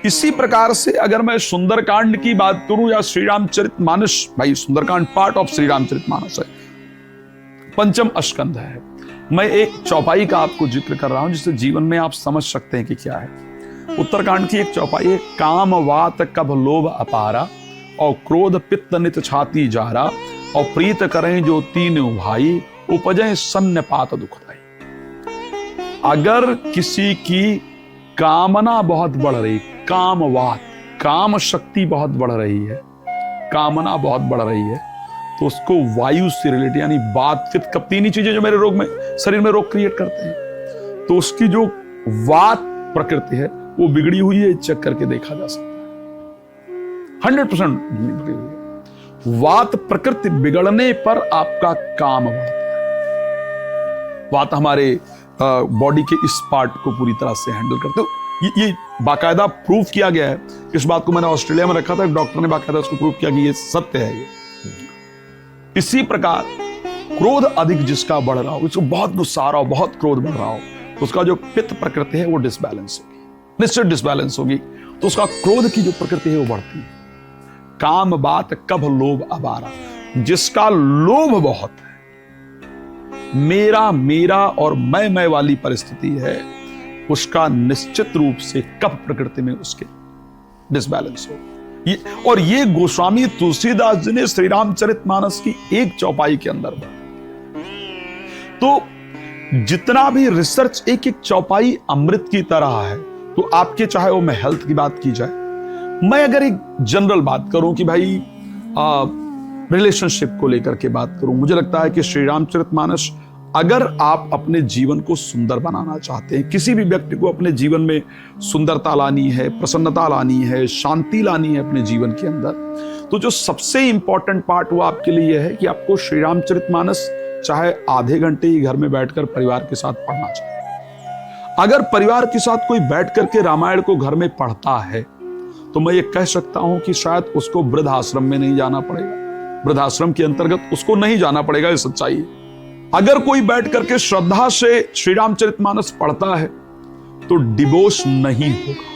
इसी प्रकार से अगर मैं सुंदरकांड की बात करूं या श्री रामचरितमानस, भाई सुंदरकांड पार्ट ऑफ श्री रामचरितमानस है, पंचम स्कंध है। मैं एक चौपाई का आपको जिक्र कर रहा हूं जिससे जीवन में आप समझ सकते हैं कि क्या है। उत्तरकांड की एक चौपाई है, काम वात कभ लोभ अपारा और क्रोध पित्त नित छाती जारा और प्रीत करें जो तीनों भाई उपजय सन्य पात दुखदाई। अगर किसी की कामना बहुत बढ़ रही, कामवात, काम शक्ति बहुत बढ़ रही है, कामना बहुत बढ़ रही है, तो उसको वायु से रिलेटेड, यानी वात पित्त कफ, तीन ही चीजें जो मेरे रोग में, शरीर में रोग क्रिएट करते हैं, तो उसकी जो वात प्रकृति है वो बिगड़ी हुई है, चेक करके देखा जा सकता है। 100% बिगड़ी हुई है। वात प्रकृति बिगड़ने पर आपका काम बढ़ता है। वात हमारे बॉडी के इस पार्ट को पूरी तरह से हैंडल करते हो। ये बाकायदा प्रूफ किया गया है। इस बात को मैंने ऑस्ट्रेलिया में रखा था, एक डॉक्टर ने बाकायदा उसको प्रूफ किया कि ये सत्य है। ये इसी प्रकार क्रोध अधिक जिसका बढ़ रहा हो, उसको बहुत गुस्सा आ रहा हो, बहुत क्रोध बढ़ रहा हो, तो उसका जो पित्त प्रकृति है वो डिसबैलेंस होगी, निश्चित डिसबैलेंस होगी, तो उसका क्रोध की जो प्रकृति है वो बढ़ती है। काम बात कभ लोभ अबारा, जिसका लोभ बहुत है, मेरा मेरा और मैं वाली परिस्थिति है, उसका निश्चित रूप से कफ प्रकृति में उसके डिसबैलेंस हो। और ये गोस्वामी तुलसीदास जी ने श्री रामचरितमानस की एक चौपाई के अंदर तो जितना भी रिसर्च, एक एक चौपाई अमृत की तरह है। तो आपके, चाहे वो मैं हेल्थ की बात की जाए, मैं अगर एक जनरल बात करूं कि भाई रिलेशनशिप को लेकर के बात करूं, मुझे लगता है कि श्री रामचरितमानस, अगर आप अपने जीवन को सुंदर बनाना चाहते हैं, किसी भी व्यक्ति को अपने जीवन में सुंदरता लानी है, प्रसन्नता लानी है, शांति लानी है अपने जीवन के अंदर, तो जो सबसे इंपॉर्टेंट पार्ट वो आपके लिए है कि आपको श्री रामचरितमानस चाहे आधे घंटे ही घर में बैठकर परिवार के साथ पढ़ना चाहिए। अगर परिवार के साथ कोई बैठ करके रामायण को घर में पढ़ता है तो मैं ये कह सकता हूं कि शायद उसको वृद्धाश्रम में नहीं जाना पड़ेगा, वृद्धाश्रम के अंतर्गत उसको नहीं जाना पड़ेगा, ये सच्चाई है। अगर कोई बैठ करके श्रद्धा से श्री रामचरितमानस पढ़ता है तो डिवोर्स नहीं होगा।